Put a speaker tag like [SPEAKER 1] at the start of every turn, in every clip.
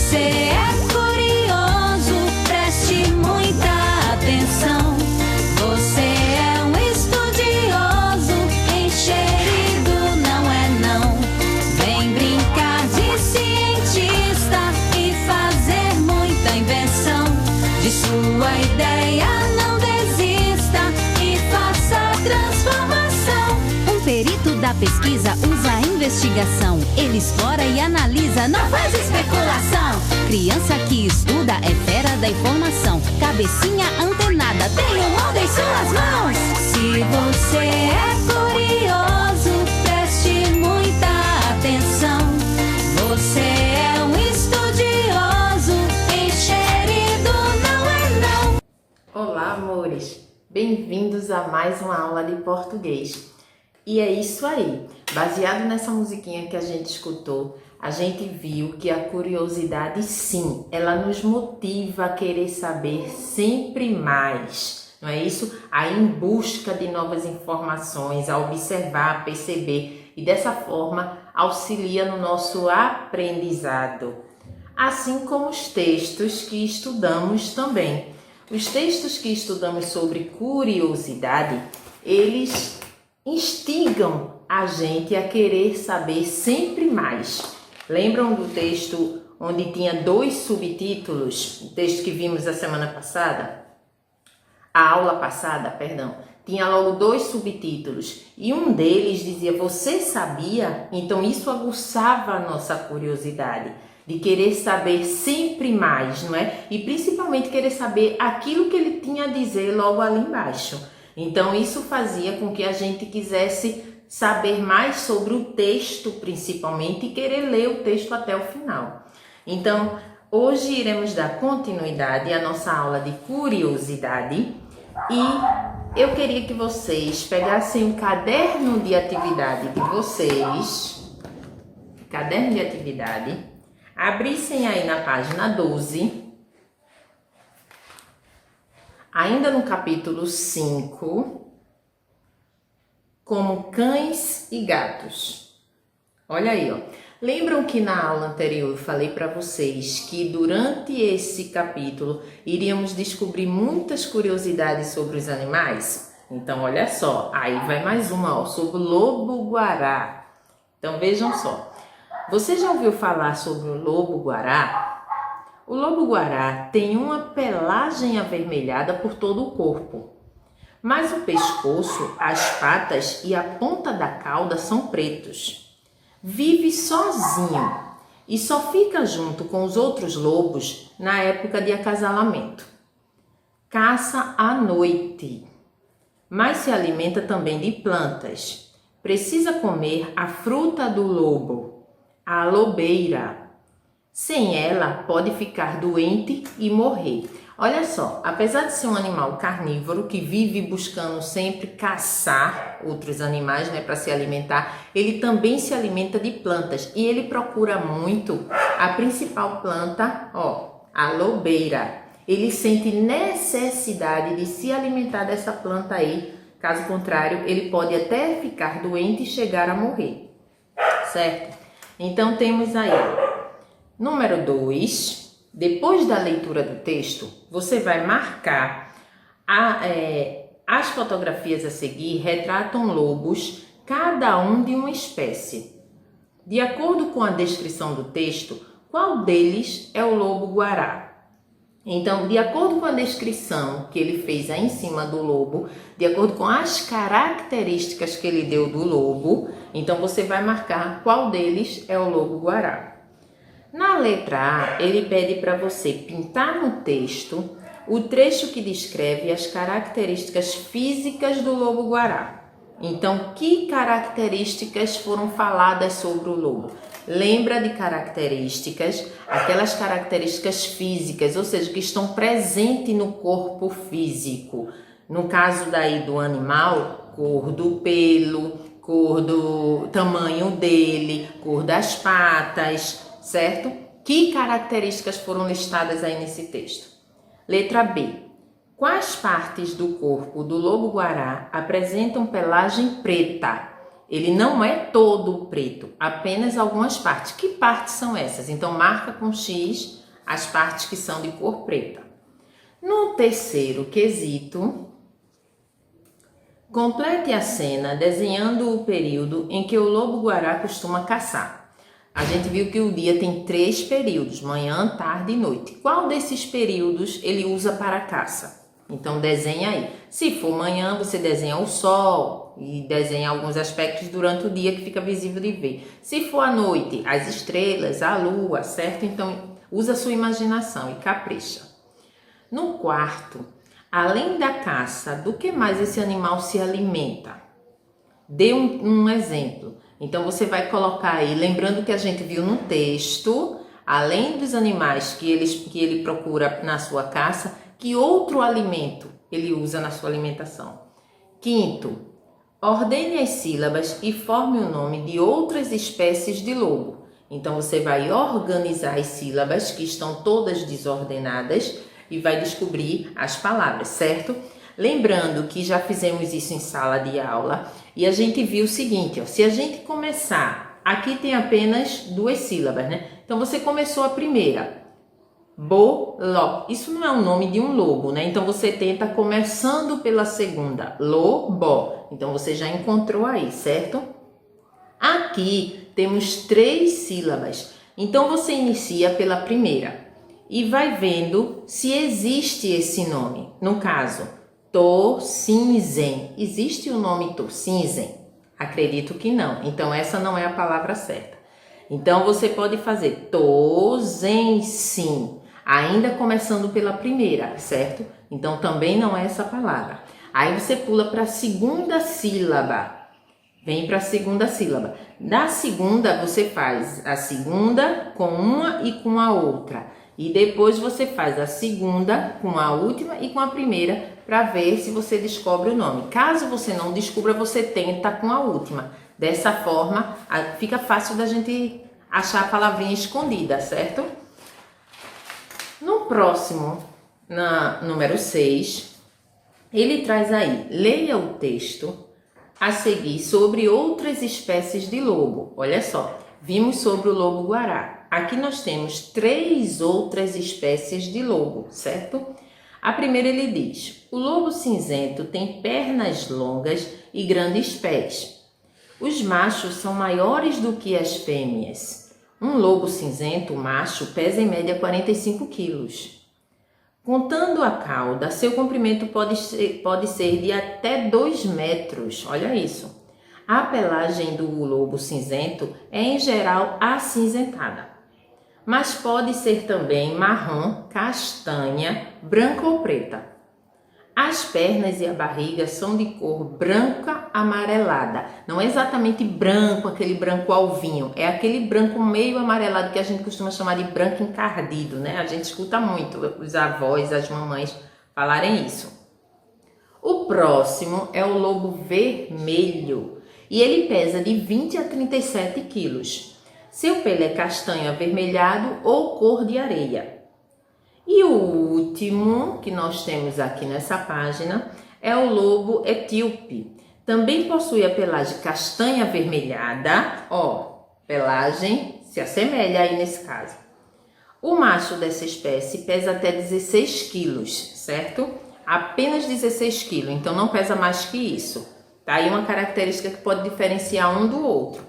[SPEAKER 1] você é curioso, preste muita atenção. Você é um estudioso, encherido não é não. Vem brincar de cientista e fazer muita invenção. De sua ideia não desista e faça transformação. Um perito da pesquisa usa a investigação. Ele explora e analisa, não faz especulação. Criança que estuda é fera da informação. Cabecinha antenada, tem o mundo em suas mãos. Se você é curioso, preste muita atenção. Você é um estudioso, encherido não é não.
[SPEAKER 2] Olá, amores! Bem-vindos a mais uma aula de português. E é isso aí, baseado nessa musiquinha que a gente escutou, a gente viu que a curiosidade, sim, ela nos motiva a querer saber sempre mais, não é isso? A ir em busca de novas informações, a observar, a perceber e dessa forma auxilia no nosso aprendizado. Assim como os textos que estudamos também. Os textos que estudamos sobre curiosidade, eles instigam a gente a querer saber sempre mais. Lembram do texto onde tinha 2 subtítulos? O texto que vimos a semana passada? A aula passada, perdão. Tinha logo 2 subtítulos. E um deles dizia, você sabia? Então isso aguçava a nossa curiosidade. De querer saber sempre mais, não é? E principalmente querer saber aquilo que ele tinha a dizer logo ali embaixo. Então isso fazia com que a gente quisesse saber mais sobre o texto principalmente e querer ler o texto até o final. Então hoje iremos dar continuidade à nossa aula de curiosidade e eu queria que vocês pegassem o caderno de atividade de vocês, abrissem aí na página 12, ainda no capítulo 5, como cães e gatos. Olha aí, ó. Lembram que na aula anterior eu falei para vocês que durante esse capítulo iríamos descobrir muitas curiosidades sobre os animais? Então, olha só, aí vai mais uma, ó, sobre o lobo-guará. Então, vejam só. Você já ouviu falar sobre o lobo-guará? O lobo-guará tem uma pelagem avermelhada por todo o corpo, mas o pescoço, as patas e a ponta da cauda são pretos. Vive sozinho e só fica junto com os outros lobos na época de acasalamento. Caça à noite, mas se alimenta também de plantas. Precisa comer a fruta do lobo, a lobeira. Sem ela, pode ficar doente e morrer. Olha só, apesar de ser um animal carnívoro que vive buscando sempre caçar outros animais, né, para se alimentar, ele também se alimenta de plantas e ele procura muito a principal planta, ó, a lobeira. Ele sente necessidade de se alimentar dessa planta aí, caso contrário, ele pode até ficar doente e chegar a morrer, certo? Então temos aí, número 2. Depois da leitura do texto, você vai marcar as fotografias a seguir retratam lobos, cada um de uma espécie. De acordo com a descrição do texto, qual deles é o lobo-guará? Então, de acordo com a descrição que ele fez aí em cima do lobo, de acordo com as características que ele deu do lobo, então você vai marcar qual deles é o lobo-guará. Na letra A, ele pede para você pintar no texto o trecho que descreve as características físicas do lobo-guará. Então, que características foram faladas sobre o lobo? Lembra de características, aquelas características físicas, ou seja, que estão presentes no corpo físico. No caso daí do animal, cor do pelo, cor do tamanho dele, cor das patas, certo? Que características foram listadas aí nesse texto? Letra B. Quais partes do corpo do lobo-guará apresentam pelagem preta? ele não é todo preto, apenas algumas partes. Que partes são essas? Então, marca com X as partes que são de cor preta. No terceiro quesito, complete a cena desenhando o período em que o lobo-guará costuma caçar. A gente viu que o dia tem 3 períodos, manhã, tarde e noite. Qual desses períodos ele usa para a caça? Então, desenha aí. Se for manhã, você desenha o sol e desenha alguns aspectos durante o dia que fica visível de ver. Se for à noite, as estrelas, a lua, certo? Então, usa a sua imaginação e capricha. No quarto, além da caça, do que mais esse animal se alimenta? Dê um exemplo. Então, você vai colocar aí, lembrando que a gente viu no texto, além dos animais que ele procura na sua caça, que outro alimento ele usa na sua alimentação? Quinto, ordene as sílabas e forme o nome de outras espécies de lobo. Então, você vai organizar as sílabas que estão todas desordenadas e vai descobrir as palavras, certo? Lembrando que já fizemos isso em sala de aula e a gente viu o seguinte, ó, se a gente começar, aqui tem apenas 2 sílabas, né? Então, você começou a primeira, boló. Isso não é o nome de um lobo, né? Então, você tenta começando pela segunda, lobó. Então, você já encontrou aí, certo? Aqui temos 3 sílabas. Então, você inicia pela primeira e vai vendo se existe esse nome. No caso, Tocinzen. Existe o nome Tocinzen? Acredito que não. Então, essa não é a palavra certa. Então, você pode fazer Tozensim, ainda começando pela primeira, certo? Então, também não é essa palavra. Aí, você pula para a segunda sílaba. Vem para a segunda sílaba. Da segunda, você faz a segunda com uma e com a outra. E depois você faz a segunda com a última e com a primeira para ver se você descobre o nome. Caso você não descubra, você tenta com a última. Dessa forma, fica fácil da gente achar a palavrinha escondida, certo? No próximo, na número 6, ele traz aí, leia o texto a seguir sobre outras espécies de lobo. Olha só, vimos sobre o lobo-guará. Aqui nós temos 3 outras espécies de lobo, certo? A primeira ele diz, o lobo cinzento tem pernas longas e grandes pés. Os machos são maiores do que as fêmeas. Um lobo cinzento macho pesa em média 45 quilos. Contando a cauda, seu comprimento pode ser de até 2 metros. Olha isso. A pelagem do lobo cinzento é, em geral, acinzentada, mas pode ser também marrom, castanha, branca ou preta. As pernas e a barriga são de cor branca amarelada. Não é exatamente branco, aquele branco alvinho. É aquele branco meio amarelado que a gente costuma chamar de branco encardido, né? A gente escuta muito os avós, as mamães falarem isso. O próximo é o lobo vermelho e ele pesa de 20 a 37 quilos. Seu pelo é castanho avermelhado ou cor de areia. E o último que nós temos aqui nessa página é o lobo etíope. Também possui a pelagem castanha avermelhada, ó, pelagem se assemelha aí nesse caso. O macho dessa espécie pesa até 16 quilos, certo? Apenas 16 quilos, então não pesa mais que isso. Tá aí uma característica que pode diferenciar um do outro.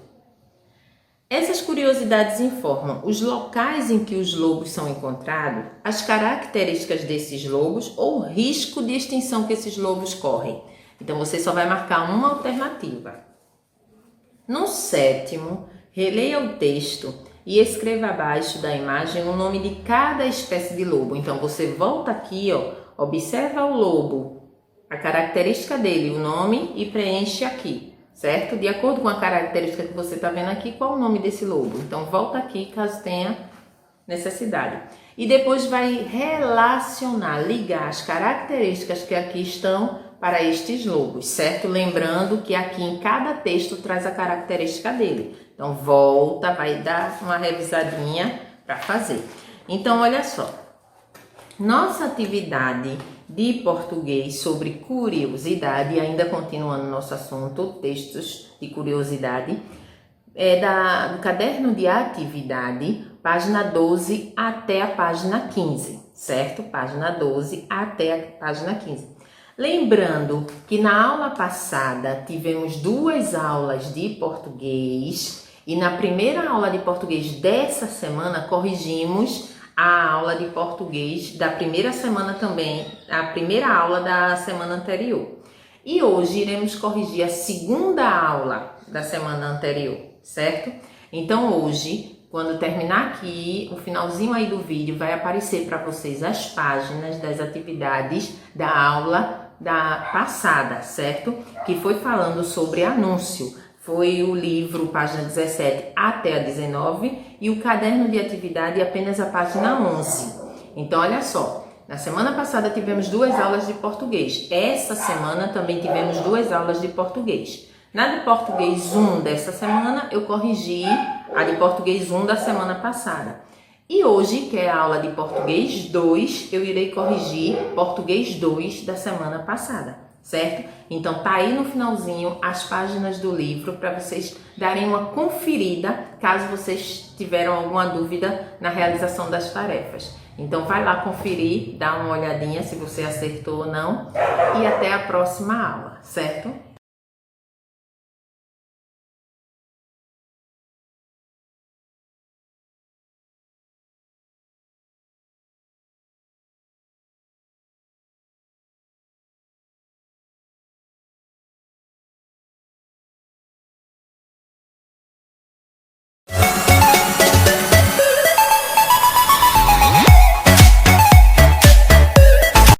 [SPEAKER 2] Essas curiosidades informam os locais em que os lobos são encontrados, as características desses lobos ou o risco de extinção que esses lobos correm. Então, você só vai marcar uma alternativa. No 7º, releia o texto e escreva abaixo da imagem o nome de cada espécie de lobo. Então, você volta aqui, ó, observa o lobo, a característica dele, o nome e preenche aqui. Certo? De acordo com a característica que você está vendo aqui, qual o nome desse lobo? Então, volta aqui caso tenha necessidade. E depois vai relacionar, ligar as características que aqui estão para estes lobos, certo? Lembrando que aqui em cada texto traz a característica dele. Então, volta, vai dar uma revisadinha para fazer. Então, olha só. Nossa atividade de português sobre curiosidade, ainda continuando nosso assunto, textos de curiosidade. Do caderno de atividade, página 12 até a página 15, certo? Página 12 até a página 15. Lembrando que na aula passada tivemos 2 aulas de português e na primeira aula de português dessa semana corrigimos a aula de português da primeira semana também, a primeira aula da semana anterior. E hoje iremos corrigir a segunda aula da semana anterior, certo? Então hoje, quando terminar aqui, o finalzinho aí do vídeo vai aparecer para vocês as páginas das atividades da aula da passada, certo? Que foi falando sobre anúncio. Foi o livro, página 17 até a 19 e o caderno de atividade apenas a página 11. Então, olha só, na semana passada tivemos 2 aulas de português. Essa semana também tivemos 2 aulas de português. Na de português 1 dessa semana, eu corrigi a de português 1 da semana passada. E hoje, que é a aula de português 2, eu irei corrigir português 2 da semana passada, certo? Então tá aí no finalzinho as páginas do livro para vocês darem uma conferida caso vocês tiveram alguma dúvida na realização das tarefas. Então vai lá conferir, dá uma olhadinha se você acertou ou não e até a próxima aula, certo?